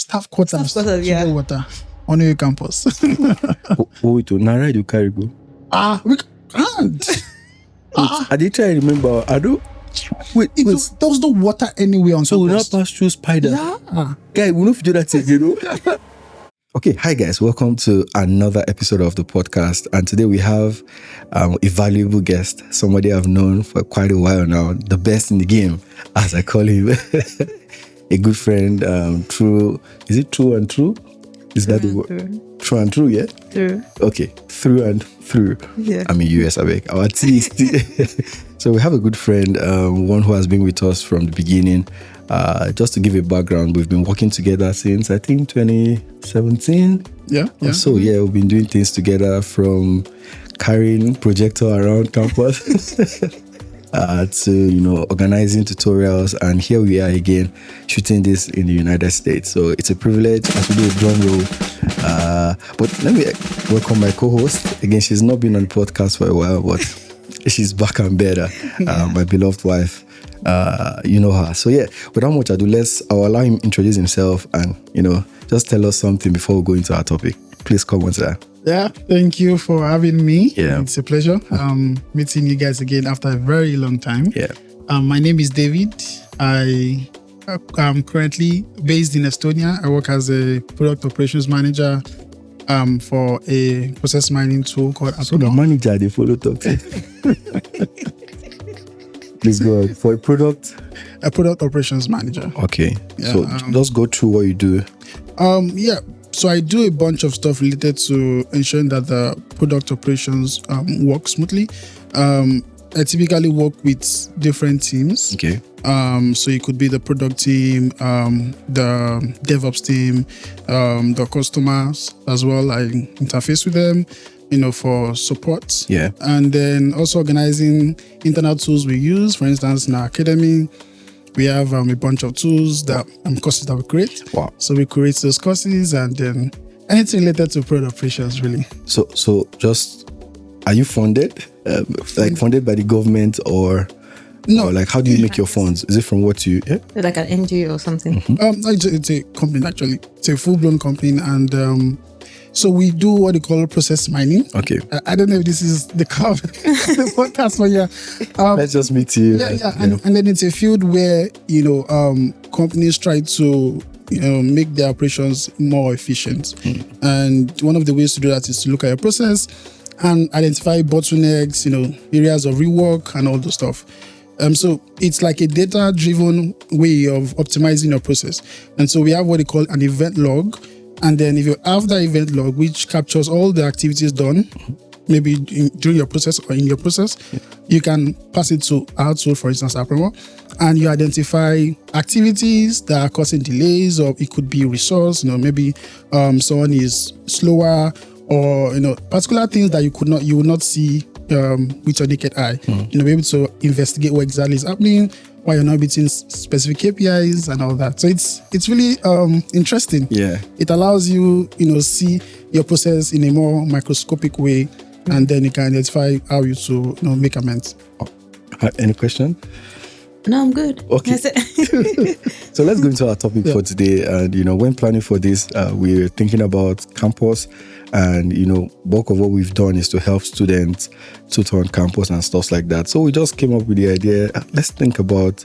Staff quarters. Yeah. Water on your campus. Wait, Nara, you carry go. We can't. I did try to remember. I don't. Wait. There was no water anywhere on So we campus. not pass through spider. Yeah. Guy, we don't do that thing, you know. Okay, hi guys, welcome to another episode of the podcast, and today we have a valuable guest, somebody I've known for quite a while now, the best in the game, as I call him, a good friend. Is it true and true? Is that the word? True and true, yeah. True. Okay, through and through. Yeah. I'm in US, I beg. Our taste. So we have a good friend, one who has been with us from the beginning. Just to give a background, we've been working together since I think 2017. Yeah. So we've been doing things together, from carrying projector around campus to organizing tutorials, and here we are again shooting this in the United States. So it's a privilege. I should do a drum roll. But let me welcome my co-host again. She's not been on the podcast for a while, but she's back and better. My beloved wife. You know her. So yeah, without much ado, I'll allow him introduce himself and just tell us something before we go into our topic. Please come on, sir. Yeah, thank you for having me. Yeah. It's a pleasure meeting you guys again after a very long time. Yeah. My name is David. I am currently based in Estonia. I work as a product operations manager for a process mining tool called So the manager, they follow talk. Please go ahead. For a product operations manager. Okay. Yeah, So just go through what you do. So I do a bunch of stuff related to ensuring that the product operations work smoothly. I typically work with different teams. Okay. So it could be the product team, the DevOps team, the customers as well. I interface with them, for support. Yeah. And then also organizing internal tools we use. For instance, in our academy, we have a bunch of tools courses that we create. Wow. So we create those courses, and then anything related to product operations, really. So just, are you funded? Funded by the government or? No. Or how do you make your funds? Is it from what you? Yeah? Like an NGO or something. It's a company, actually. It's a full-blown company, and so we do what they call process mining. Okay. I don't know if this is the podcast, but yeah. Let's just meet you. Yeah. And then it's a field where companies try to make their operations more efficient. And one of the ways to do that is to look at your process and identify bottlenecks, areas of rework and all those stuff. So it's like a data-driven way of optimizing your process. And so we have what they call an event log. And then if you have that event log, which captures all the activities done, maybe during your process or in your process, you can pass it to our tool, for instance, Apromo, and you identify activities that are causing delays, or it could be resource, maybe someone is slower, or particular things that you would not see with your naked eye. Be able to investigate what exactly is happening, why you're not meeting specific KPIs and all that. So it's really interesting. Yeah. It allows you, see your process in a more microscopic way, and then you can identify how you to make amends. Any question? No, I'm good. Okay. So let's go into our topic for today. And when planning for this, we're thinking about campus, and bulk of what we've done is to help students tutor on campus and stuff like that. So we just came up with the idea. Let's think about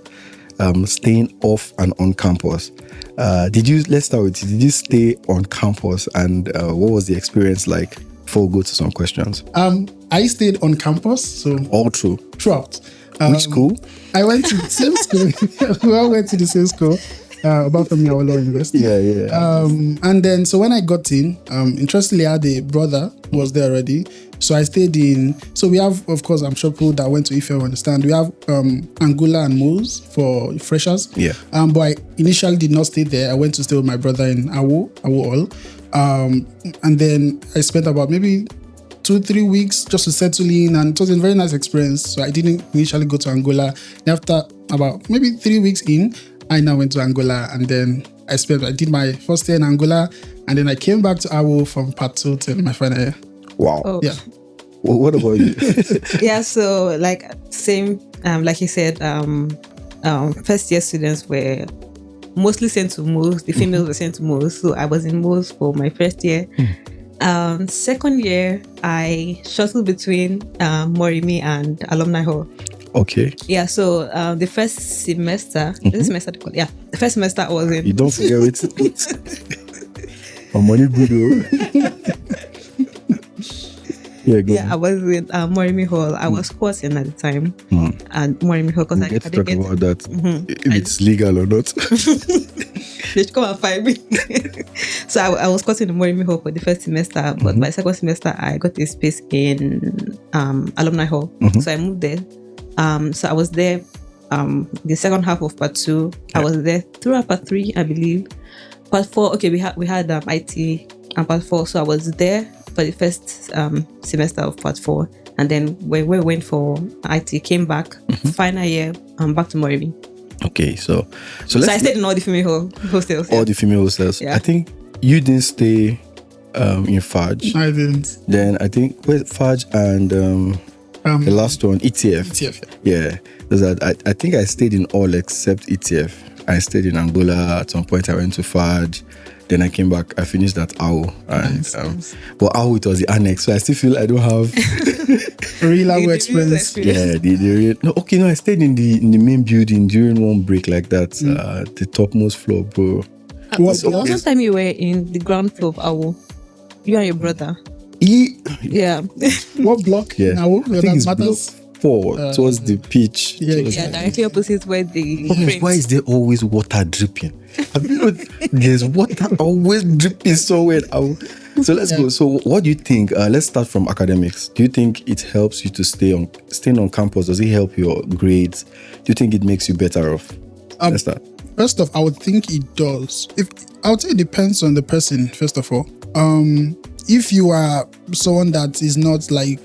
staying off and on campus. Let's start with, did you stay on campus, and what was the experience like? Before we go to some questions. I stayed on campus, so all throughout. Which school? I went to the same school. We all went to the same school, about from Alo University. Yeah. And then, so when I got in, interestingly, I had a brother who was there already. So I stayed in. So we have, of course, I'm sure people that went to IFE will understand. We have Angola and Moz for freshers. Yeah. But I initially did not stay there. I went to stay with my brother in Awo All. And then I spent about maybe 2-3 weeks just to settle in, and it was a very nice experience. So I didn't initially go to Angola. And after about maybe 3 weeks in, I now went to Angola, and then I did my first year in Angola, and then I came back to Awo from part 2 till my final year. Wow. Oh. Yeah. Well, what about you? Yeah, so same, like you said, first year students were mostly sent to Mo's. The females were sent to Mo's, so I was in Mo's for my first year. Second year, I shuttled between Morimi and Alumni Hall. Okay. Yeah, so the first semester, the first semester I was in. You don't forget it. Money good. Yeah, go Yeah, I was with Morimi Hall. I was squatting at the time. And Morimi Hall, because I Let's didn't talk get about that. If it's legal or not. they should come and find me. So I was squatting in Morimi Hall for the first semester, but by second semester I got a space in Alumni Hall. So I moved there. So I was there the second half of part 2. I was there throughout part 3, I believe. Part 4, okay, we had IT and part 4, so I was there for the first semester of part 4, and then when we went for IT, came back final year, back to Morimi. Okay, so So I stayed in all the female hostels. all the female hostels. Yeah. I think you didn't stay in Fudge. I didn't. Then I think Fudge and the last one, ETF. ETF, Yeah. I think I stayed in all except ETF. I stayed in Angola. At some point I went to Fudge. Then I came back. I finished at AO. And, Nice. But AO, it was the annex. So I still feel I don't have... Real The experience. Yeah, the real... No, I stayed in the main building during one break like that. The topmost floor, bro. What There was one time you were in the ground floor of AWO. You and your brother. Yeah. What block? Yeah. Now, I think that it's matters. block 4 towards the pitch. Yeah, towards Yeah, directly opposite where the Why is there always water dripping? Have you know there's water always dripping somewhere? So let's go. So what do you think? Let's start from academics. Do you think it helps you to staying on campus? Does it help your grades? Do you think it makes you better off? Let's start. First off, I would think it does. I would say it depends on the person, first of all. If you are someone that is not like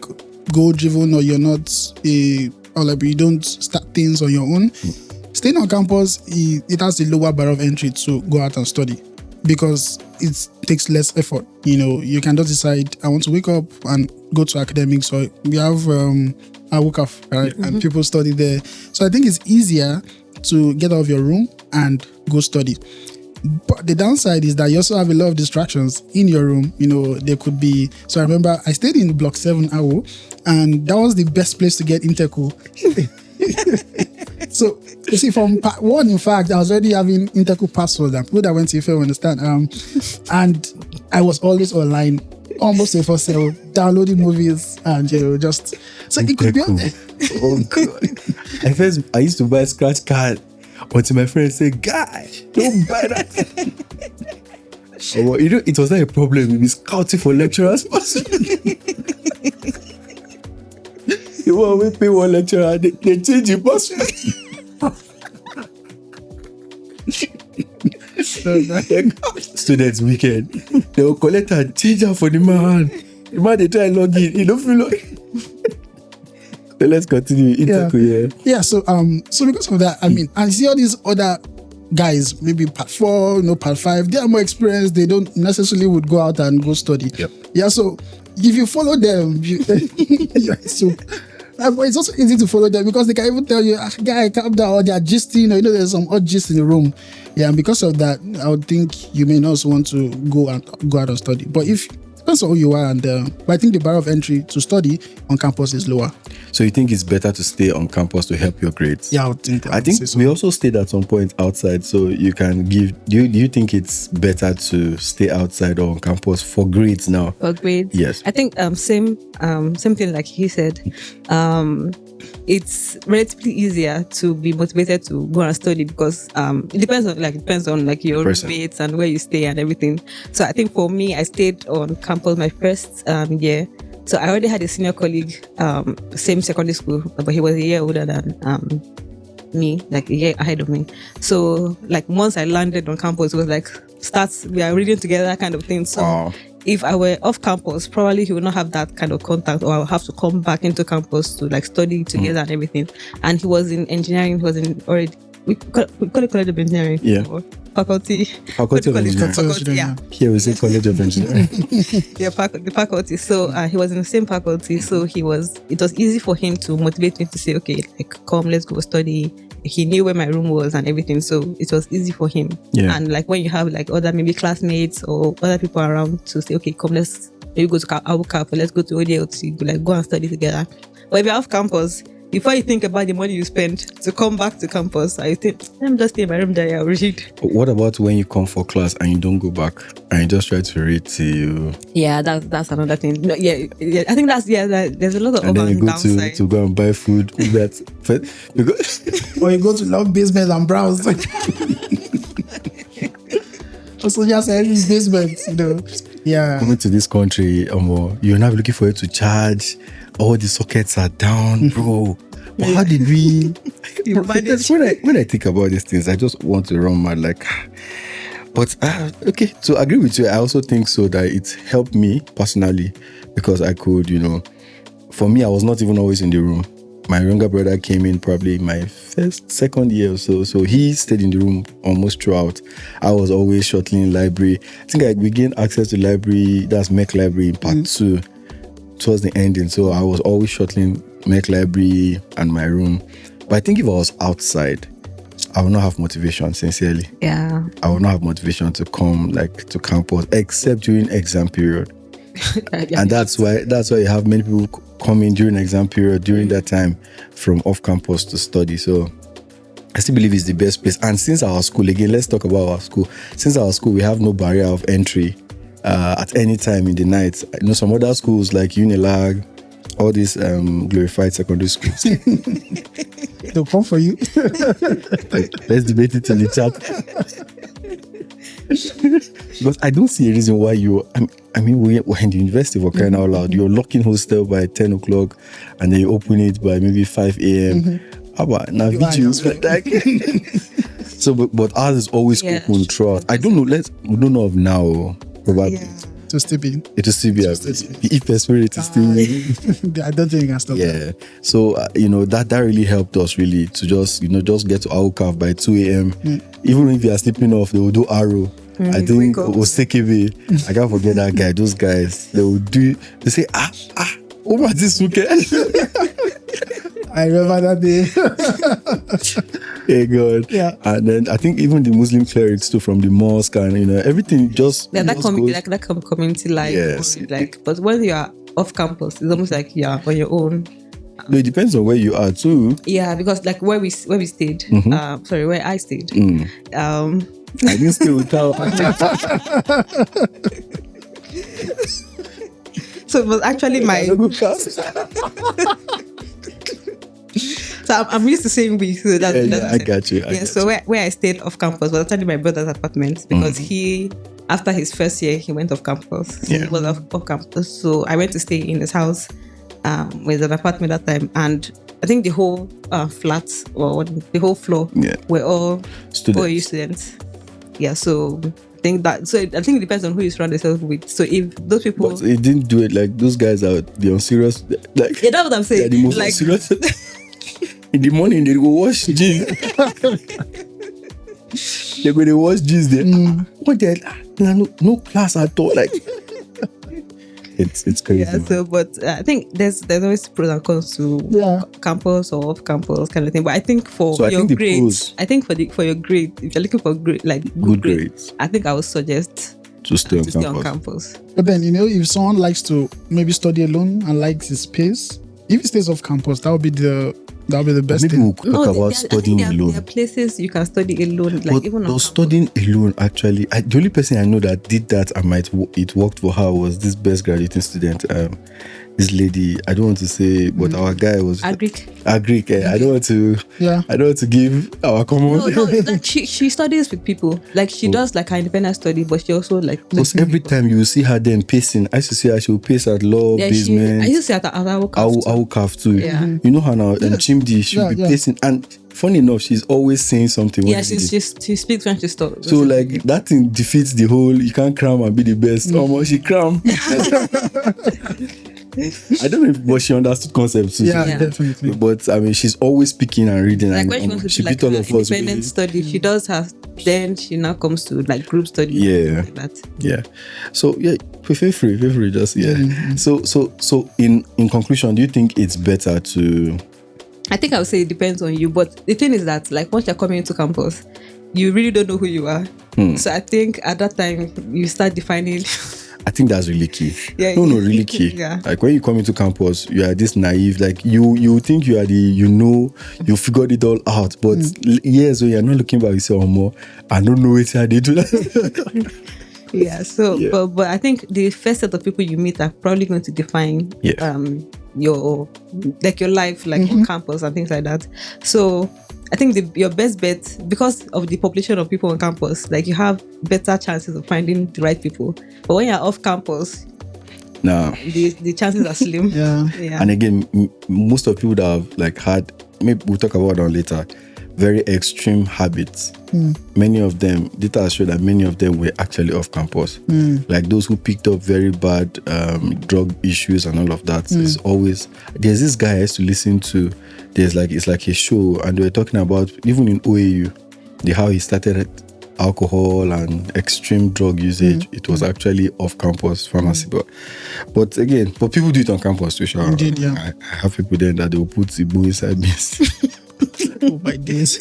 goal driven, or you're not you don't start things on your own, staying on campus, it has a lower bar of entry to go out and study, because it takes less effort. You can just decide, I want to wake up and go to academics, or we have a WUCAF, right? And people study there. So I think it's easier to get out of your room and go study. But the downside is that you also have a lot of distractions in your room. There could be... So I remember I stayed in Block 7 AWO, and that was the best place to get Interco. So, you see, from part 1, in fact, I was already having Interco password, and people that went to Ife understand. And I was always online, almost 24/7, downloading movies, and just... So it could be... Oh, God. I used to buy a scratch card until my friend said, "Guy, don't buy that." It was not a problem. We be scouting for lecturers. You want to pay one lecturer, they change the password. Students weekend, they will collect and change her for the man. The man, they try and log in. He don't feel like... So let's continue. Yeah. So because of that, I mean, I see all these other guys, maybe part 4, part 5, they are more experienced. They don't necessarily would go out and go study. Yep. Yeah. So if you follow them, but it's also easy to follow them, because they can even tell you, "Guy, calm down," or they are gisting, or there's some odd gist in the room. Yeah. And because of that, I would think you may not also want to go out and study. But if depends on who you are, and but I think the bar of entry to study on campus is lower. So you think it's better to stay on campus to help your grades? Yeah, I think say so. We also stayed at some point outside, so you can give... Do you think it's better to stay outside or on campus for grades now? For grades? Yes. I think same thing like he said. It's relatively easier to be motivated to go and study, because it depends on your roommates and where you stay and everything. So I think for me, I stayed on campus my first year. So I already had a senior colleague, same secondary school, but he was a year older than me, like a year ahead of me. So like once I landed on campus, it was like we are reading together, that kind of thing. So if I were off campus, probably he would not have that kind of contact, or I would have to come back into campus to like study together and everything. And he was in engineering, he was in already, we call it College of Engineering. Yeah. Faculty of Engineering. Yeah. Here we say College of Engineering. Yeah, the faculty. So he was in the same faculty. So it was easy for him to motivate me to say, okay, like, come, let's go study. he knew where my room was and everything, so it was easy for him. Yeah. And like when you have like other maybe classmates or other people around to say, okay, come, let's maybe go to our campus, let's go to ODLT, like go and study together. But if you're off campus, before you think about the money you spend to come back to campus, I think, let me just stay in my room there, I'll read. But what about when you come for class and you don't go back and you just try to read till you... Yeah, that's another thing. No, yeah, I think that's, there's a lot of And then you go downside. to go and buy food. Because Or you go to love basement and browse. Also, just every basement, Yeah. coming to this country, you're not looking for it to charge. All the sockets are down, bro. But how did we... You manage. when I think about these things, I just want to run mad. Like, but okay, to agree with you, I also think so that it helped me personally because I could, for me, I was not even always in the room. My younger brother came in probably my second year or so. So he stayed in the room almost throughout. I was always shuttling library. I think we gained access to library, that's MEC library in part 2 towards the ending. So I was always shuttling MEC library and my room. But I think if I was outside, I would not have motivation, sincerely. Yeah. I would not have motivation to come to campus, except during exam period. And that's why you have many people come in during exam period, during that time, from off campus to study. So I still believe it's the best place. And since our school, again, let's talk about our school. Since our school, we have no barrier of entry at any time in the night. Some other schools like Unilag, all these glorified secondary schools. They'll come for you. Let's debate it in the chat. Because I don't see a reason why we're in the university, for crying out loud, you're locking hostel by 10 o'clock and then you open it by maybe 5 a.m. How about now videos? So, but ours is always open throughout. I don't know, we don't know of now, probably. Yeah. To still be. It will still be. If the spirit is still. I don't think you can stop that. Yeah. So, that really helped us really to just get to Aukaf by 2 a.m. Even if you are sleeping off, they will do Arrow. I think Osekebe. I can't forget that guy. Those guys, they say, over this weekend. I remember that day. Hey God. Yeah. And then I think even the Muslim clerics too from the mosque and everything just that community life. Yes. But when you are off campus, it's almost like you're on your own. No, it depends on where you are too. Yeah, because like where we stayed, where I stayed. I didn't stay with her. So it was actually my. So I'm used to saying we. So I got you. So where I stayed off campus was actually my brother's apartment because he, after his first year, he went off campus. So he was off campus. So I went to stay in his house with an apartment that time, and I think the whole flat or the whole floor were all OAU students. Yeah. So I think it depends on who you surround yourself with. So if those people, but it didn't do it like those guys are the unserious. Like that's what I'm saying. They're the most unserious. In the morning they go wash jeans. They go wash jeans there. What the no class at all. Like it's crazy. Yeah. So, but I think there's always pros and cons to campus or off campus kind of thing. But I think for your grades, I think for your grade, if you're looking for good grades, I think I would suggest to stay on campus. But then if someone likes to maybe study alone and likes his space, if he stays off campus, that would be the best maybe thing. We'll talk about studying alone. There are places you can study alone. But even studying alone, actually, the only person I know that did that and it worked for her was this best graduating student. This lady, I don't want to say, but our guy was Agric. I don't want to give our common. No, like she studies with people. Like she does like her independent study, but she also like. Because every time you see her then pacing, I used to see her. She will pace at law basement. I used to see her at Alo-Fusion too. Yeah. You know her now. And Chimdi, she'll be pacing, and funny enough, she's always saying something. Yeah, she speaks when she talks. So like that thing defeats the whole. You can't cram and be the best. Almost she cram. I don't know if she understood concepts too. Yeah, definitely. But I mean, she's always speaking and reading. Like and when she wants to she do like beat all of us. Independent study, she does her. Then she now comes to like group study. Yeah, like that. Yeah. So feel free, just So in conclusion, do you think it's better to I think I would say it depends on you. But the thing is that, like, once you're coming into campus, you really don't know who you are. So I think at that time you start defining. I think that's really key. Yeah, no, really key. Yeah. Like when you come into campus, you are this naive. Like you think you are you figured it all out. But years when you're not looking back, you say, "Oh, more, I don't know what I did." Yeah. So, but I think the first set of people you meet are probably going to define your life, like on campus and things like that. So I think your best bet, because of the population of people on campus, like you have better chances of finding the right people. But when you're off campus, the chances are slim. Yeah. And again, most of people that have like had, maybe we'll talk about that later, very extreme habits. Many of them, data has shown that many of them were actually off campus. Like those who picked up very bad drug issues and all of that. It's always, there's this guy I used to listen to. It's like a show, and they were talking about even in OAU, how he started alcohol and extreme drug usage. It was actually off campus pharmacy, but again, people do it on campus too. Sure. Indeed, yeah. I have people there that they will put Ibu inside me. Oh my days.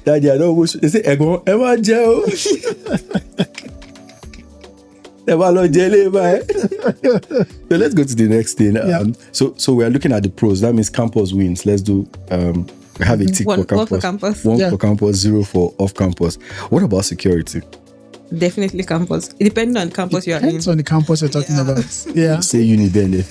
Daddy, I don't wish. They say, "Ego, Emma Joe." So let's go to the next thing. So we are looking at the pros. That means campus wins. Let's do. We have a tick for campus. One for campus, 0 for off campus. What about security? Definitely campus. Depending on campus you're in. Depends on the campus you're talking about. Yeah. Say uni then Yeah,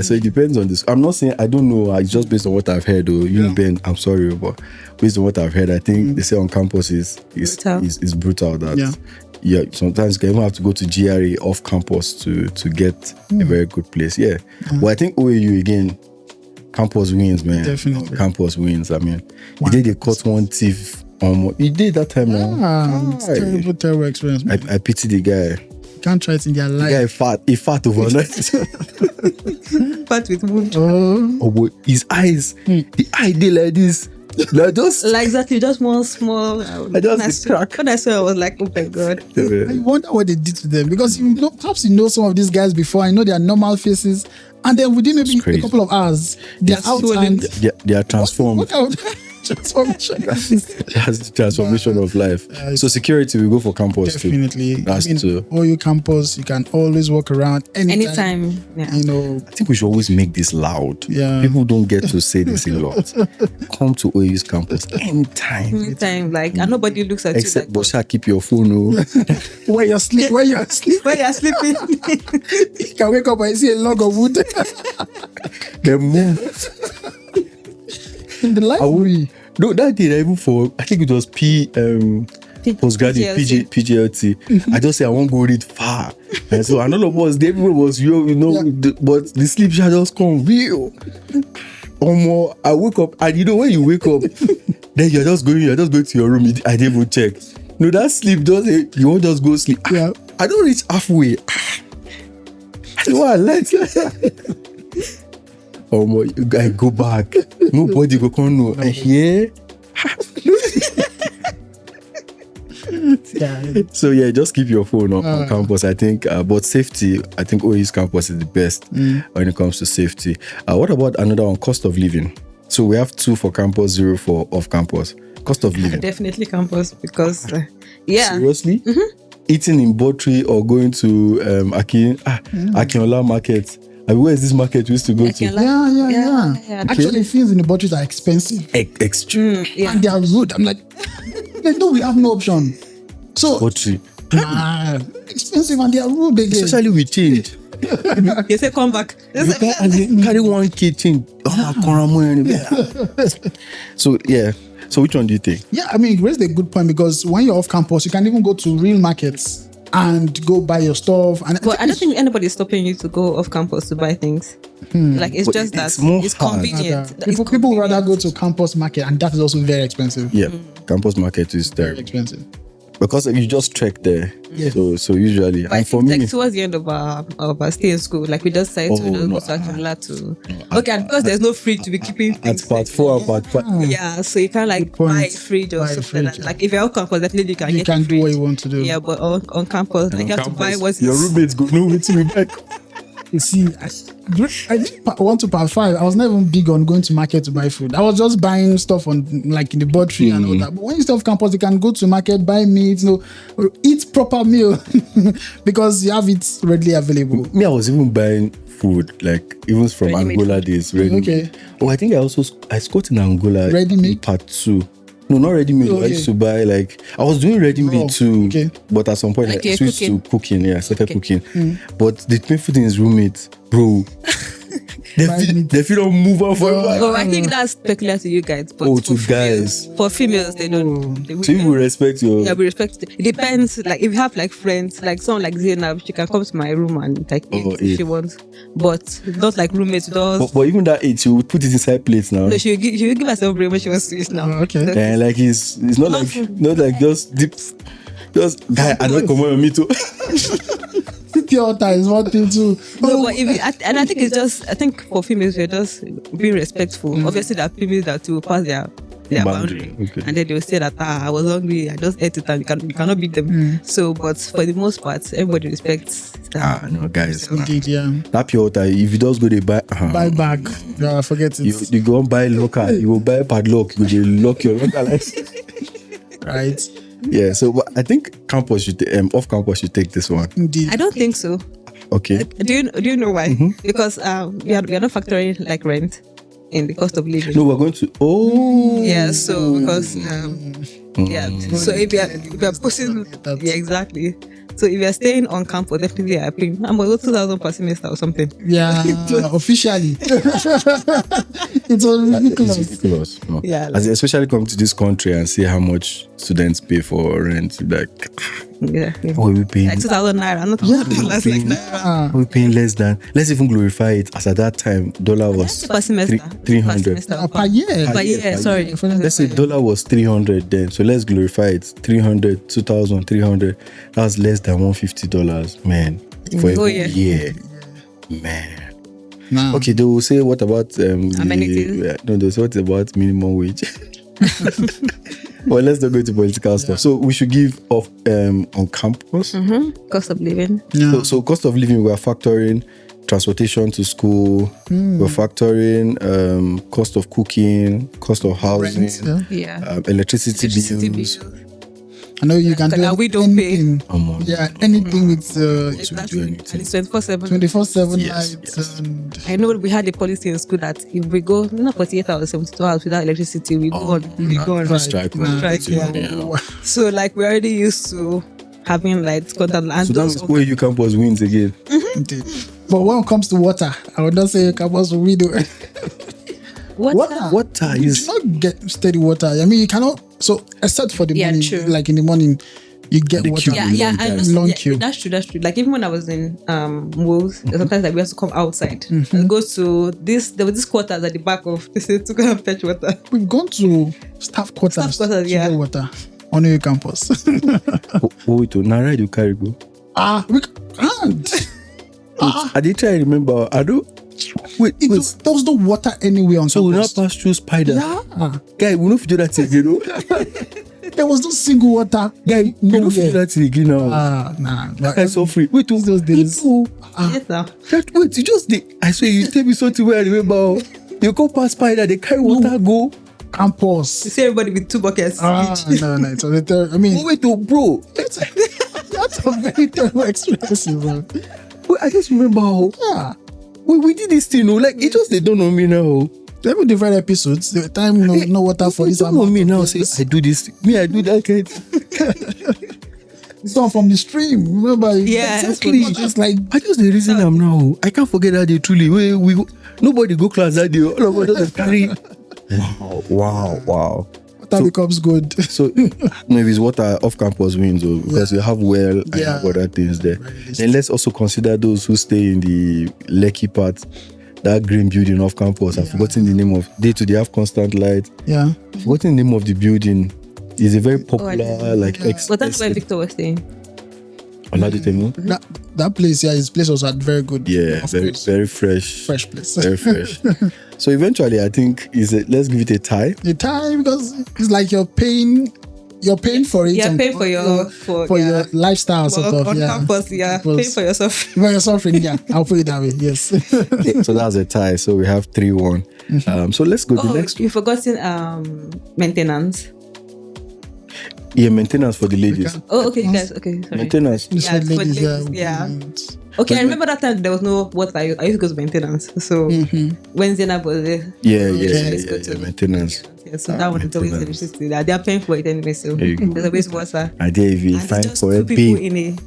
so it depends on this. I'm not saying I don't know. It's just based on what I've heard. Or Uniben, I'm sorry, but based on what I've heard, I think they say on campus is brutal. That sometimes you can even have to go to GRE off campus to get a very good place. Yeah. But I think OAU again, campus wins, man. Definitely. Campus wins. I mean, they caught one thief. You did that time now. It's terrible experience, man. I pity the guy. Can't try it in their life. The guy he fat overnight. Fat with wound. But his eyes, the eye did like this. Like exactly, just one small. Crack. When I saw, I was like, "Oh my god!" I wonder what they did to them, because perhaps some of these guys before. I know their normal faces, and then within maybe a couple of hours, they're out and they are transformed. What transformation? That's the transformation of life. So security, we go for campus definitely. too. That's too. OU campus, you can always walk around anytime. Yeah. I think we should always make this loud. Yeah. People don't get to say this a lot. Come to OU's campus anytime. Like, and nobody looks at except you. Bosha, keep your phone. When you're sleeping. When you're sleeping. You can wake up and see a log of wood. They move. In the library. No, that day even for, I think it was postgraduate PGLT. I just say I won't go read far. And so and all of us, everyone was real, but the sleep shall just come real. More, I wake up, and when you wake up, then you're just going to your room. I didn't even check. No, that sleep doesn't. You won't just go sleep. Yeah. I don't reach halfway. I don't want to more, you guys go back. Nobody go come know. Yeah. So just keep your phone on campus. I think, but safety, I think OU's campus is the best when it comes to safety. What about another one? Cost of living. So we have 2 for campus, 0 for off campus. Cost of living. Definitely campus, because seriously, eating in Botry or going to Akinola Market. Where is this market we used to go to? Yeah. Actually, things in the budget are expensive. Extreme. And they are rude. I'm like, we have no option. So, Botry. Expensive and they are rude again. Especially with change. You say, come back. Carry one kitchen. So, So, which one do you think? Yeah, I mean, you raised a good point, because when you're off campus, you can even go to real markets and go buy your stuff. But I don't think anybody's stopping you to go off campus to buy things. Like, it's just that it's convenient. People would rather go to campus market, and that is also very expensive. Yeah, campus market is very expensive. Because you just trek there. Yeah. So usually, but and for me, like towards the end of our stay in school, like we just decided to go to Akinola to. Okay, and because there's no fridge to be keeping things. At part 4 and part 5. Yeah, so you can like buy a fridge or something like that. Like if you're on campus, definitely you can do what you want to do. Yeah, but on campus, like you have to buy what your roommates go no with you back. See, I did want to part 5. I was not even big on going to market to buy food. I was just buying stuff on like in the butchery and all that. But when you stay off campus, you can go to market, buy meat, or eat proper meal because you have it readily available. Me, I was even buying food, like even from Ready-made Angola food. days. Ready. Okay. Oh, I think I scored in Angola. Ready-made? in part 2. No, not ready-made. Okay. I used to buy I was doing ready-made Raw. too. Okay. But at some point Like I you're switched cooking? to cooking. Yeah, I started cooking. But the twin food in his roommate, bro. they feel don't move on for a while. Oh, I think that's peculiar to you guys. But Oh, for to females- guys. For females, they don't. They So you will respect your. Yeah, we respect it. It depends. Like if you have like friends, like someone like Zainab, she can come to my room and like eat if eat. she wants. But not like roommates does. But even that age, you would put it inside plates now. No, she will give herself break when she wants to eat now. Oh, okay. And like it's not like just deep. Just guy, I don't come on me too. Pure water is one thing too. No, but and I think it's just, I think for females, we're just being respectful. Obviously, there are females that will pass their boundary. Okay. And then they'll say that, I was hungry, I just ate it, and you cannot beat them. So, but for the most part, everybody respects that. No, guys. Indeed, yeah. That pure water, if you just go to buy Buy back. Yeah, forget it. you go and buy local, you will buy padlock, you will lock your local license. Right. Yeah, so but I think off campus should take this one. Indeed. I don't think so. Okay. Do you know why? Because we are not factoring like rent in the cost of living. No, we're going to Yeah, so because yeah, so if you are pushing, yeah, exactly. So if you are staying on campus, definitely you are paying. I'm about 2,000 per semester or something. Yeah, officially. It's all ridiculous. It's ridiculous. No. Yeah, As especially come to this country and see how much students pay for rent, like Yeah, what are we paying? like 2,000 naira, not $2,000 like naira. We're paying less than. Let's even glorify it. As at that time, dollar was Per semester. 300. Per semester. Per year. Per year, sorry. Let's say dollar was 300 then. So let's glorify it. 300, 2,000, 300. That's less than $150, man. For a Oh, whole yeah. year. Man. Nah. Okay, they will say what about Amenities? no, they say what about minimum wage? Well, let's not go to political stuff. So we should give off on campus. Cost of living. Yeah. So cost of living, we are factoring transportation to school. We're factoring cost of cooking, cost of housing, Rent, yeah. Yeah. electricity Electricity bills. bills. I know you can do We don't pay. anything. Yeah, anything with Exactly. And it's 24/7. 24/7 Yes, nights yes. and I know we had a policy in school that if we go not 48 hours, 72 hours without electricity, we go on right. Strike. Strike, yeah. So like we're already used to having like contact and So that's where you campus wins again. Indeed. But when it comes to water, I would not say campus will win. Water You is cannot get steady water. I mean, you cannot. So except for the Yeah, morning, true. like in the morning, you get the water. queue. Yeah, Long I time. know. Long Yeah, queue. that's true. Like even when I was in Wolves, sometimes like we have to come outside and go to this. There was this quarters at the back of this to go and fetch water. We've gone to staff quarters, Staff quarters, to yeah. get water on your campus. wait to now ride you carry go. We can't. I did try to remember. I don't wait. There was no water anywhere on So we not campus. pass through spider. Yeah. Guy, we not do that thing, you know. There was no single water. Guy, we not do Nowhere. that thing again now. Nah. Guy, so free. Wait, Those days. people, Yes, now. wait, you just did. I swear, you tell me something where I remember. You go past spider, they carry water, go. Campus. You see everybody with 2 buckets. No. It was a I mean, Oh, wait, oh, bro. that's a very terrible experience, man. Wait, I just remember how. Yeah. We did this thing, no? Like, it just, they don't know me now. There were different episodes. The time, no water for They this don't know amount me of now. days. Say, I do this. Me, I do that kind. It's not from the stream. Remember? Yeah, Exactly. It's like I just the reason I'm now. I can't forget that day. Truly, we nobody go class that day. All of us just carry. Wow. water becomes good. So, no, if it's water off campus wins, because we have well and Yeah. have other things there. Then let's also consider those who stay in the Lekki part, that green building off campus. I've forgotten the name of. They have constant light. Yeah. I've forgotten the name of the building. It's a very popular But that's where Victor was staying. Oladitemu. That place, yeah, his place was at very good. Yeah, of very course. very fresh. Fresh place. Very fresh. So eventually, I think let's give it a tie. The time, because it's like you're paying you're paying for it. Yeah, paying for your your lifestyle sort of. On campus, paying for your suffering. For your suffering, yeah. I'll put it that way. Yes. So that's a tie. So we have 3-1. So let's go to the next. You've forgotten maintenance. Yeah, maintenance for the ladies. Oh, okay, guys. Okay, sorry. Maintenance. It's for ladies, yeah. Okay, I remember that time there was no water. I used to go to maintenance. So when Zainab was there, Yeah, maintenance. Yeah, so that one is always the issue. They are paying for it anyway. So there's always water. I dare if you find for a people big. in a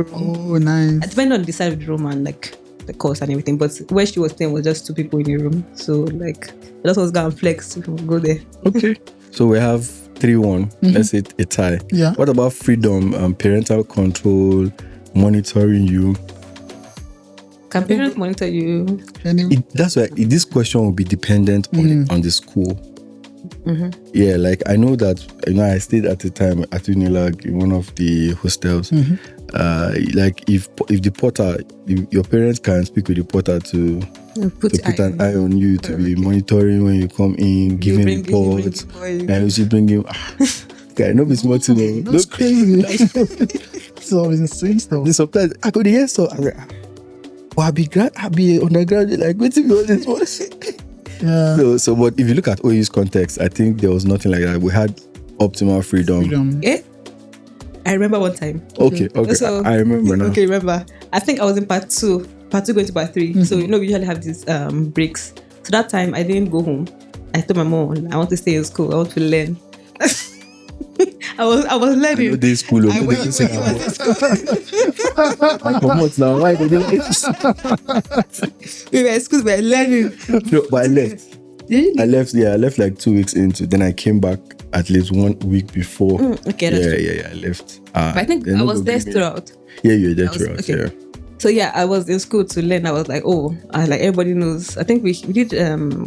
room. Oh, nice. Depending on the side of the room and like the cost and everything. But where she was staying was just 2 people in a room. So like that was gonna flex if we go there. Okay. So we have 3-1. Let's say a tie. Yeah. What about freedom, parental control, monitoring you? Can parents monitor you? That's why this question will be dependent on the school. Yeah, like I know that I stayed at the time at Unilag in one of the hostels. Like if the porter, your parents can speak with the porter to put an eye on you, to be monitoring when you come in, giving reports, and you should bring him. Okay, no be smart to know. That's crazy. It's always insane stuff. Sometimes I could hear so. I be underground, like waiting for this one. Yeah. So, but if you look at OU's context, I think there was nothing like that. We had optimal freedom. Yeah. I remember one time. Okay. So, I remember now. Okay, remember. I think I was in part 2 going to part 3. So we usually have these breaks. So that time I didn't go home. I told my mom I want to stay in school. I want to learn. I was learning. I know this school. I come out now. Why did you? We were in school. We were learning. No, but I left. I left like 2 weeks into. Then I came back at least 1 week before. Okay, that's true. Yeah. I left. But I think I was there throughout. Yeah, you were there throughout. Okay. Yeah. So yeah, I was in school to learn. I was like, like everybody knows. I think we did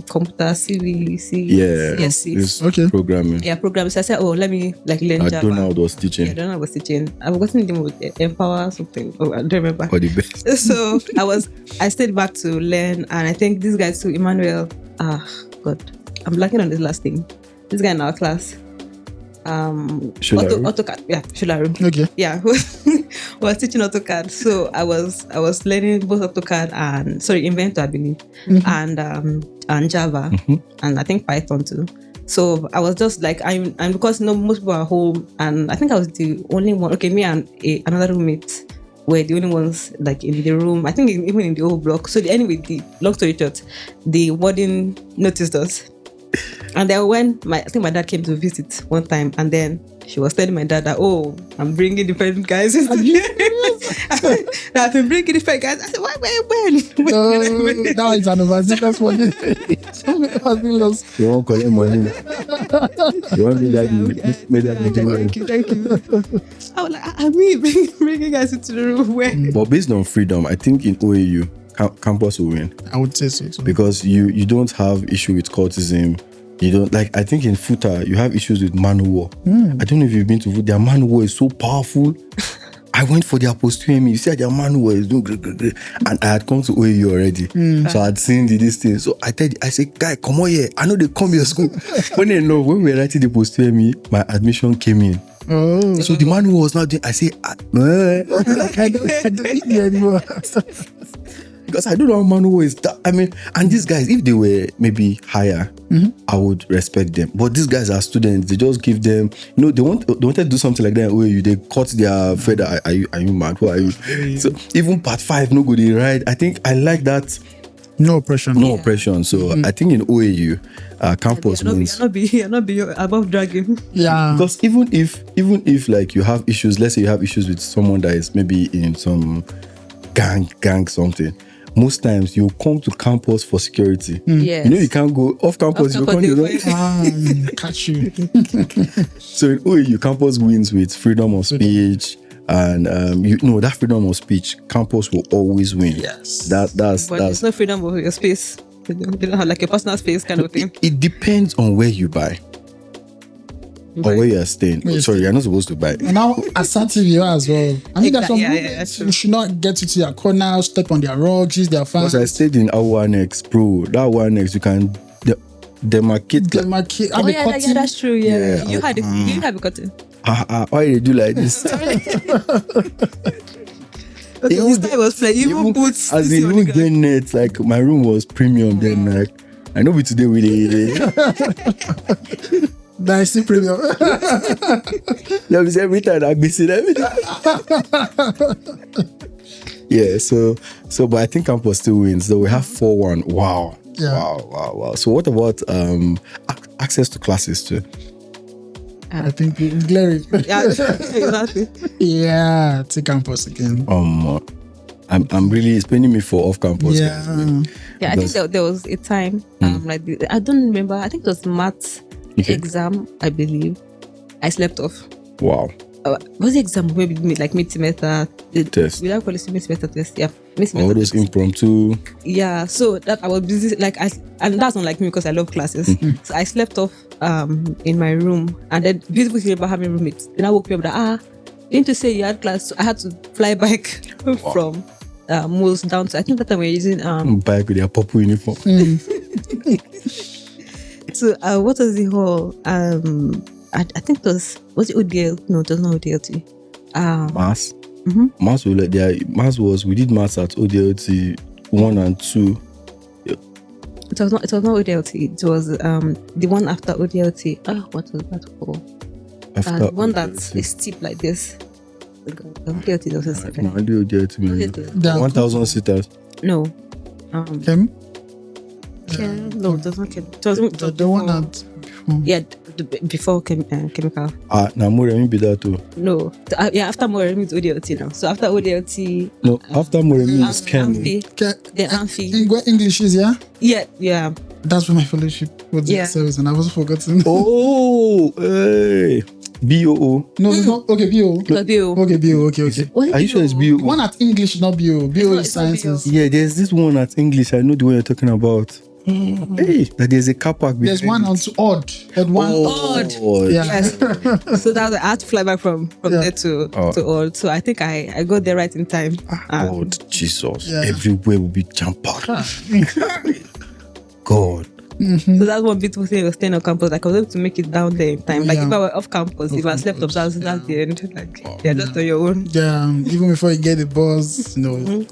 computer CSC. Okay. Programming. Yeah, programming. So I said, let me like learn Java. Donald was teaching. Yeah, Donald was teaching. I was the name with Empower something. I don't remember. For the best. So I stayed back to learn, and I think this guy too, Emmanuel. God, I'm blanking on this last name. This guy in our class. AutoCAD. Yeah, Shularu. Okay. Yeah, was teaching AutoCAD. So I was learning both AutoCAD and Inventor, I believe, and Java, and I think Python too. So I was just like and because most people are home, and I think I was the only one. Okay, me and another roommate were the only ones like in the room. I think even in the whole block. So anyway, the long story short, the warden noticed us. And then when I think my dad came to visit one time, and then she was telling my dad that, I'm bringing different guys. I've been bringing different guys. I said, when? Now it's an overseas. That's what it is. You won't collect money. You won't be that Thank you. I was like, I'm bringing guys into the room. Where? But based on freedom, I think in OAU, campus will win. I would say so too. Because you don't have issue with cultism. You don't like. I think in FUTA you have issues with man war. I don't know if you've been to FUTA. Their man war is so powerful. I went for their post-UME. You see, their man war is doing great. And I had come to OAU already, so I had seen this thing. So I said, guy, come on here. I know they come your school. When we were writing the post-UME, my admission came in. So the man who was not doing, I say, I don't need you anymore. Because I don't know how Manu is that. I mean, and these guys, if they were maybe higher, I would respect them. But these guys are students. They just give them, they wanted to do something like that where they cut their feather. Are you mad? Who are you? So even part 5, no good, right? I think I like that. No oppression. No oppression. So I think in OAU, campus means you're not above dragging. Yeah. Because even if like you have issues, let's say you have issues with someone that is maybe in some gang something. Most times you come to campus for security. Yes. You can't go off campus. You can't catch you. So in OAU, campus wins with freedom of speech. And that freedom of speech, campus will always win. Yes. But there's no freedom of your space. You don't have like a personal space kind of thing. It depends on where you buy. Or where you are staying. Sorry, you're not supposed to buy. And how assertive you are as well. I mean, there's some you should not get into their corner, step on their rugs, use their fans. Because I stayed in our 1X, bro. That 1X, demarcate. Demarcate. Oh yeah, that's true. Yeah, Yeah, you have a cotton. Why you do like this? Okay, this guy was playing. Even put as in even get net, like my room was premium then. Like I know we today with it. Nice premium. That was every time I miss it every time. Yeah, so but I think campus still wins. So we have 4-1. Wow. Yeah. Wow. So what about access to classes too? I think it's glaring. Yeah, exactly. Yeah, take campus again. I'm really spending me for off campus. Yeah. Yeah, I think there was a time I don't remember. I think it was maths exam. I believe I slept off. Wow. Was the exam maybe mid-semester test? We don't call it mid-semester test. Yeah, all those impromptu. Yeah, so that I was busy and that's not like me because I love classes. So I slept off in my room, and then beautiful thing about having roommates. Then I woke me up that you need to say you had class, so I had to fly back from Moles down to, I think that time we were using bike with their purple uniform. So what was the whole I think it was it ODL? No, it was not ODLT. Maths. Maths we did maths at ODLT 1 and 2. Yeah. It was not ODLT. It was the one after ODLT. What was that called? The one that's steep like this. ODLT was a steep. No, I do ODLT. 1,000 seaters. No. Chem? No, it was not Chem. It was the one that. Yeah, before chemical. Now Moremi be that too. No, after Moremi it's ODLT now. So after ODLT. No, after Moremi is Chem. Then Amphi. English is Yeah. That's where my fellowship was in service, and I was forgotten. Oh, hey. BOO. No, it's not. Okay, BO. BO. Okay, BO. Okay. Are you sure it's BO? One at English, not BO. BO is sciences. Yeah, there's this one at English. I know the one you're talking about. Hey, that there's a car park. There's one on odd. Odd. Yeah. Yes. So that was, I had to fly back from there to odd. So I think I got there right in time. Odd, Jesus. Yeah. Everywhere will be jam-packed. God. So that's one beautiful thing of staying on campus. Like I was able to make it down there in time. Like if I were off campus, if I slept up, that's the end. Like just on your own. Yeah, even before you get the bus, a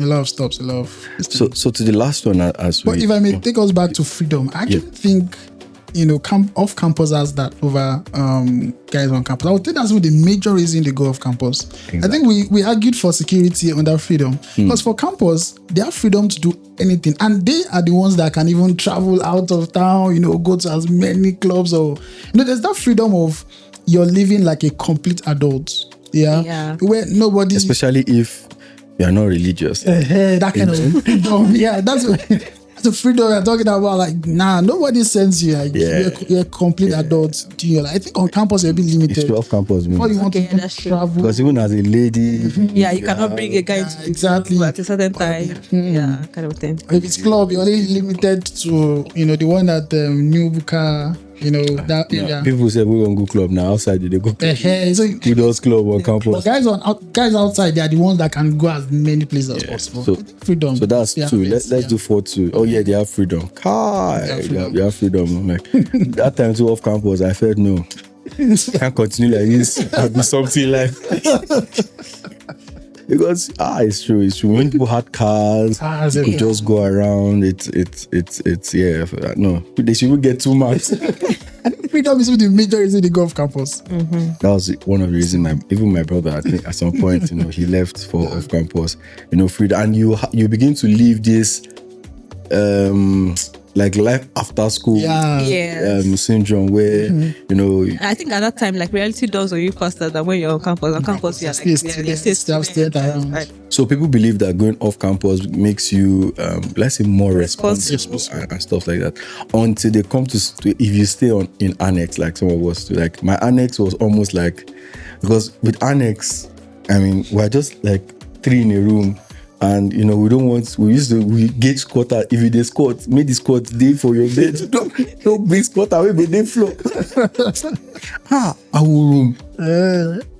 lot of stops, a lot of. So to the last one, But if I may take us back to freedom, I actually think off campus has that over guys on campus. I would think that's the major reason they go off campus. Exactly. I think we argued for security under freedom because for campus they have freedom to do anything, and they are the ones that can even travel out of town. Go to as many clubs or there's that freedom of you're living like a complete adult. Yeah. Where nobody, especially if you are not religious. That kind of freedom. Yeah, that's the freedom we're talking about. Like, nobody sends you. Like, you're a complete adult. I think on campus you're a bit limited. It's off campus. Before you want to travel, because even as a lady, you cannot bring a guy to exactly at a certain time. Yeah, kind of thing. If it's club, you're only limited to the one at New Buka. That area. People say we won't go club now. Outside they go club. So those club on campus. Guys outside, they are the ones that can go as many places as possible. So freedom. So that's 2. Let's do 4 2. Oh yeah, they have freedom. They have freedom. I'm like that time too off campus. I felt no. Can't continue like this. I'll do something like. Because it's true. When people had cars, they could just go around. It's no. They should even get 2 marks. I think freedom is the major reason they go off campus. That was one of the reasons. Even my brother, I think, at some point, he left for off campus. Freedom, and you begin to live this, like life after school syndrome where I think at that time like reality does on you faster than when you're on campus. On campus you're like around. So people believe that going off campus makes you let's say more responsible and stuff like that, until they come to if you stay in annex like some of us do. Like my annex was almost like, because with annex we're just like 3 in a room. And we get squatter. If you dey squat, make the squat day for your bed. Don't bring squatter away, but they floor. Our room.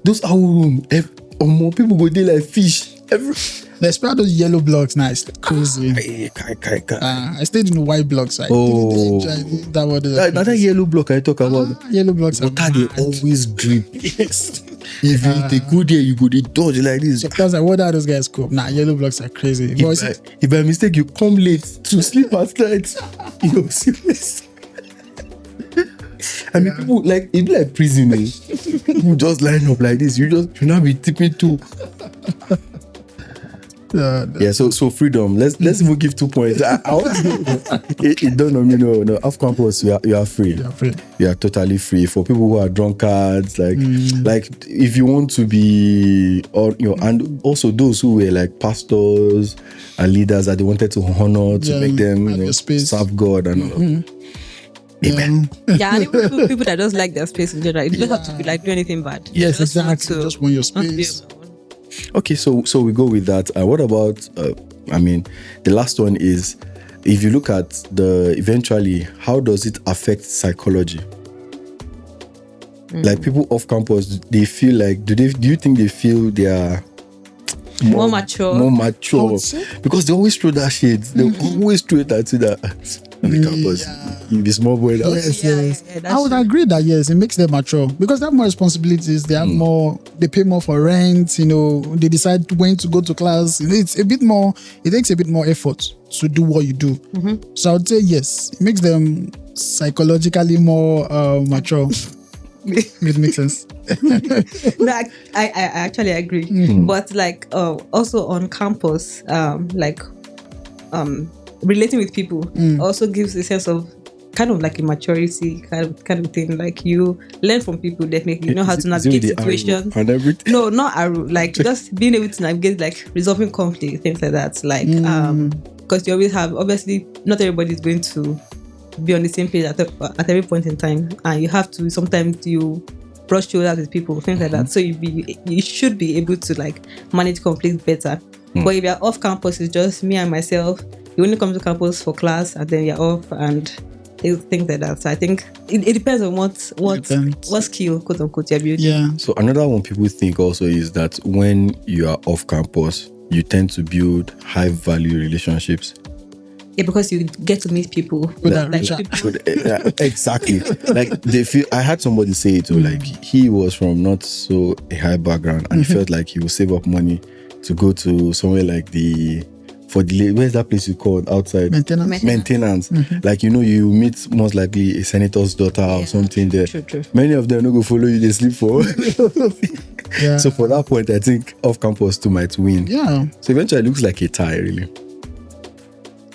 Those our room. More people go there like fish. Especially those yellow blocks, nice, crazy. I stayed in white blocks. I didn't enjoy that one. That yellow block I talk about. Yellow blocks. Water they always drip. Yes. If you take good there, you go they dodge like this. Because I wonder those guys cope. Yellow blocks are crazy. If by mistake you come late to sleep at night, you're serious. I mean, people like it's like prison. You just line up like this. You not be tipping too. So freedom. Let's even give 2 points. It don't know me. No. Off campus, you are free. You are free. You are totally free. For people who are drunkards, like if you want to be, and also those who were like pastors and leaders that they wanted to honor to make them serve God and all. Amen. And even people that just like their space in general. You don't have to be like do anything bad. Yes, exactly. Just want your space. Okay, so we go with that. What about? The last one is, if you look at eventually, how does it affect psychology? Like people off campus, they feel like do you think they feel they are more mature? Because they always throw that shade. They always throw it at that. On the campus, in the small boy. Yes. I would agree that it makes them mature because they have more responsibilities. They have more. They pay more for rent. They decide when to go to class. It's a bit more. It takes a bit more effort to do what you do. So I would say yes, it makes them psychologically more mature. It makes sense. No, I actually agree. But like also on campus, relating with people also gives a sense of kind of like a maturity kind of thing. Like you learn from people, definitely. You know how to navigate situations. And everything. No, not arrow. Like just being able to navigate, like resolving conflict, things like that. Like because you always have, obviously not everybody is going to be on the same page at every point in time, and you have to sometimes you brush shoulders with people, things like that. So you should be able to like manage conflict better. But if you're off campus, it's just me and myself. You only come to campus for class and then you're off and things like that. So I think it depends on what skill, quote unquote, you're building. Yeah. So another one people think also is that when you are off campus, you tend to build high value relationships. Yeah, because you get to meet people. Exactly. Like they feel. I had somebody say it too. Like he was from not so a high background, and he felt like he would save up money to go to somewhere like where's that place you called outside? Maintenance. Like, you meet most likely a senator's daughter or something there. True. Many of them don't go follow you, they sleep for. So for that point, I think off campus too might win. Yeah. So eventually it looks like a tie, really.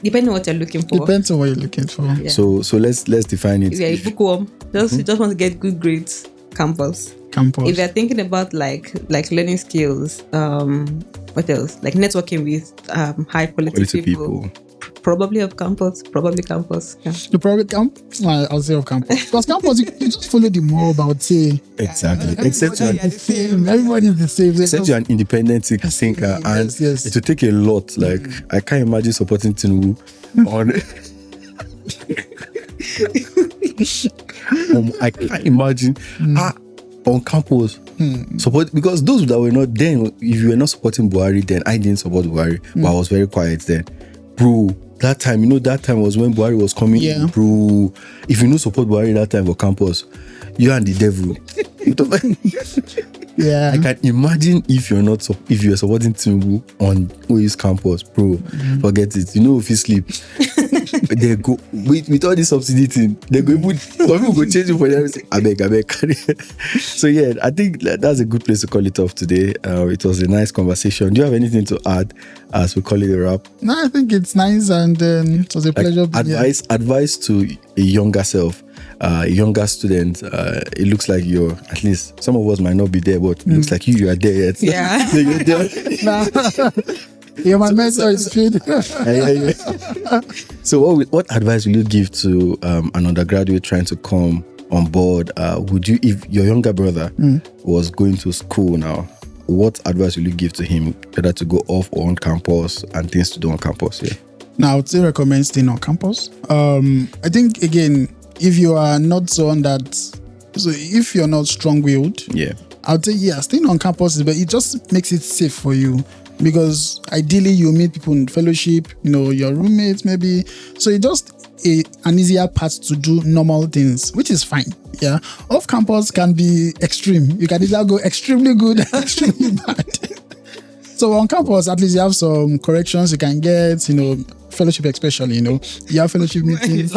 Depending on what you're looking for. Depends on what you're looking for. Yeah. So let's define it. If you're a bookworm, you just want to get good grades, campus. If you're thinking about like learning skills, what else? Like networking with high quality people. Probably off campus. Yeah. You probably I'll say off campus. Because campus, you just follow the mob, I would say. Exactly. Except everybody is the same. Except you're an independent thinker, and it will take a lot. Like I can't imagine supporting Tinubu on. I can't imagine. On campus, support, because those that were not then, if you were not supporting Buhari then, I didn't support Buhari, but I was very quiet then. Bro, that time was when Buhari was coming in, bro. If you don't support Buhari that time for campus, you are the devil. Yeah. I can imagine if you are supporting Tinubu on OU's campus, bro, forget it. If you sleep, they go with all this subsidy thing, they go put some people go change it for them. I beg. So yeah, I think that's a good place to call it off today. It was a nice conversation. Do you have anything to add as we call it a wrap? No, I think it's nice, and it was a pleasure. Advice to a younger self. A younger student, it looks like you're, at least some of us might not be there, but it looks like you are there yet. Yeah. So you're there. Yeah, my mentor is good. So what advice will you give to an undergraduate trying to come on board? Would you, if your younger brother was going to school now, what advice will you give to him, whether to go off or on campus and things to do on campus? Yeah. Now, I would say recommend staying on campus. I think, again, if you are not if you're not strong-willed, yeah, I would say, staying on campus, but it just makes it safe for you. because ideally you meet people in fellowship, your roommates maybe. So it's just an easier path to do normal things, which is fine. Yeah. Off campus can be extreme. You can either go extremely good or extremely bad. So on campus, at least you have some corrections you can get, fellowship especially, you have fellowship meetings.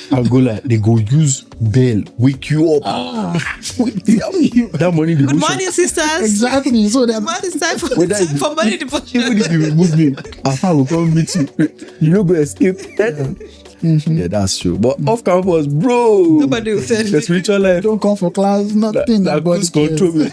I'll go like, they go use bell, wake you up. That morning, Good morning, sisters. Exactly. So Good morning, time for money deposit. Even if you remove me, Alpha will come meet you. You know, go escape. Yeah, that's true. But off campus, bro, Nobody will tell the spiritual life. don't come for class, nothing. That Nobody control me.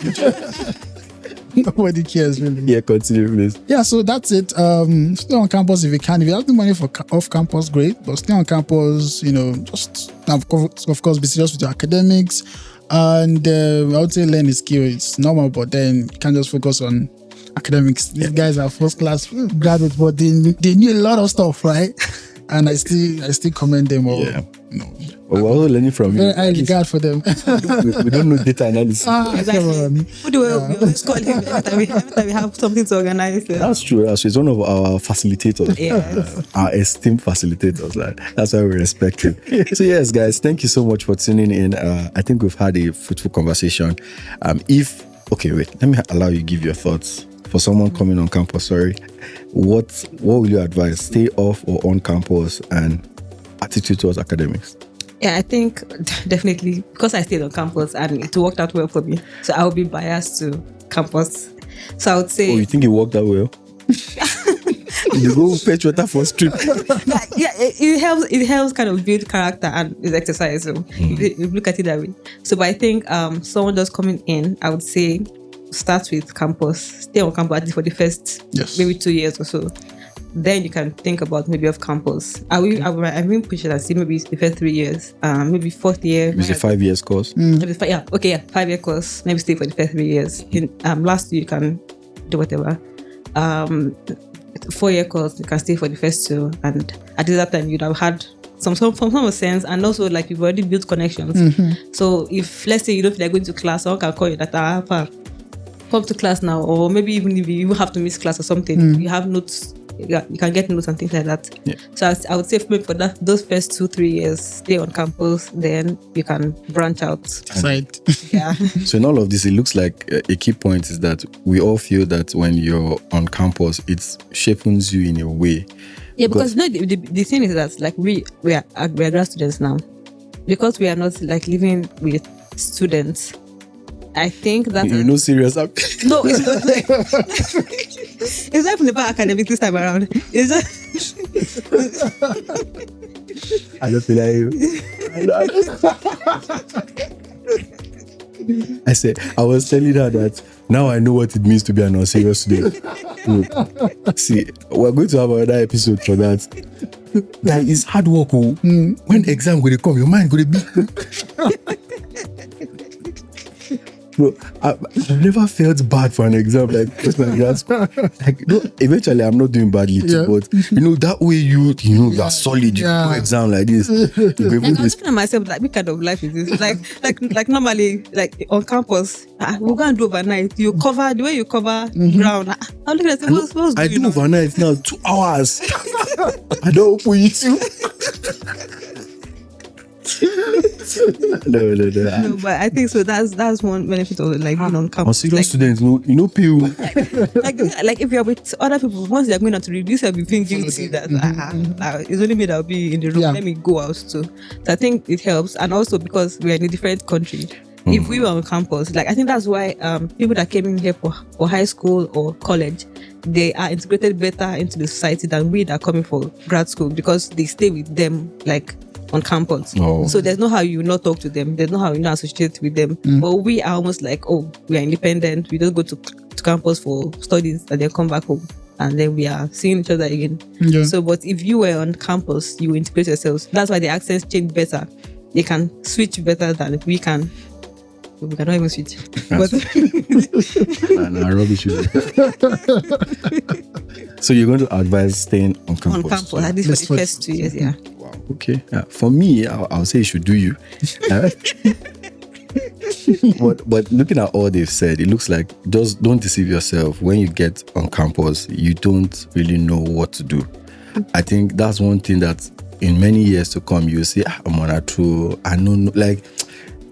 Nobody cares really. Yeah, continue, please. Yeah, so that's it. Stay on campus if you can. If you have the money for off campus, great. But stay on campus, just of course be serious with your academics. And I would say learn a skill. It's normal, but then you can't just focus on academics. These guys are first class graduates, but they knew a lot of stuff, right? And I still commend them all. Yeah. Well, we're all learning from you. Very high regard for them. We don't know data analysis. Exactly. Who do we always call him every time we have something to organize? That's true. It's one of our facilitators. Yes. Our esteemed facilitators. That's why we respect him. So yes, guys, thank you so much for tuning in. I think we've had a fruitful conversation. Let me allow you give your thoughts. For someone coming on campus, what will you advise? Stay off or on campus, and attitude towards academics? Yeah, I think definitely, because I stayed on campus and it worked out well for me, so I will be biased to campus. So I would say... Oh, you think it worked out well? You go fetch water for strip. Yeah, it helps kind of build character and is exercise. So if you look at it that way. So but I think someone just coming in, I would say start with campus, stay on campus at least for the first maybe 2 years or so. Then you can think about maybe off campus. I will push it and see maybe the first 3 years, maybe fourth year. It's a 5 years course. 5-year course. Maybe stay for the first 3 years. In last year you can do whatever. 4-year course you can stay for the first 2, and at that time you'd have had some sense, and also like you've already built connections. So if let's say you don't feel like going to class, someone can call you that come to class now, or maybe even if you have to miss class or something, you have notes. You can get notes and things like that. Yeah. So I would say maybe for those first 2-3 years, stay on campus, then you can branch out. Right. Yeah. So in all of this, it looks like a key point is that we all feel that when you're on campus, it shapes you in a way. Yeah, because the thing is that like we are grad students now, because we are not like living with students. I think that you're not serious. No, it's not. It's not from the bad academic this time around. It's just I don't feel like I said, I was telling her that now I know what it means to be an unserious student. See, we're going to have another episode for that. That is hard work. When exam going to come, your mind going to be. Bro, I've never felt bad for an exam like grad school. Like, no, eventually, I'm not doing badly too, but that way you are solid. You do exam like this. I'm looking at myself like, what kind of life is this? Like normally, like on campus, we're gonna do overnight. You cover the way you cover ground. I'm looking at what's going on. I do overnight now, 2 hours. I don't open YouTube. No, but I think so. That's one benefit of like being on campus. Serious students, pay. Like if you're with other people, once they're going out to reduce, you'll be feeling guilty that it's only me that'll be in the room. Let me go out too. So I think it helps, and also because we're in a different country. If we were on campus, like I think that's why people that came in here for high school or college, they are integrated better into the society than we that are coming for grad school, because they stay with them like on campus. So there's no how you not talk to them, there's no how you not associate with them. But we are almost like, we are independent, we just go to campus for studies and then come back home, and then we are seeing each other again. So but if you were on campus, you integrate yourselves. That's why the accents change better. They can switch better than we can. We cannot even switch. But rubbish. So you're going to advise staying on campus? On campus, at least for the first 2 years, yeah. Wow. Okay. For me, I'll say you should do you. But looking at all they've said, it looks like just don't deceive yourself. When you get on campus, you don't really know what to do. I think that's one thing that in many years to come, you'll say, I'm on a true, I know, like,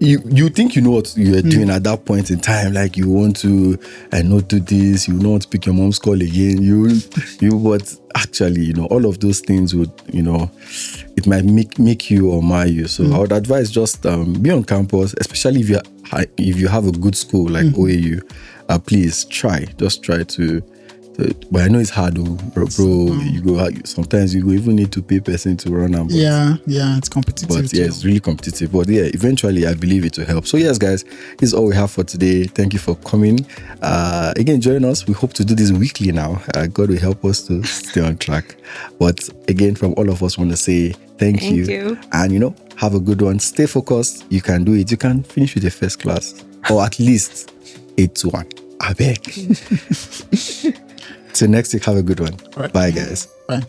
you think you know what you're doing at that point in time, like you want to not do this, you don't want to pick your mom's call again, but actually, all of those things would, it might make you or mar you. So I would advise just be on campus, especially if you have a good school like OAU. Please just try to. But I know it's hard, bro. You go sometimes you even need to pay person to run them. Yeah, it's competitive. But yeah, it's really competitive. But yeah, eventually I believe it will help. So yes, guys, this is all we have for today. Thank you for coming. Again, join us. We hope to do this weekly now. God will help us to stay on track. But again, from all of us, want to say thank you. And have a good one. Stay focused. You can do it. You can finish with your first class, or at least 8-1. I beg. Till next week, have a good one. Right. Bye, guys. Bye.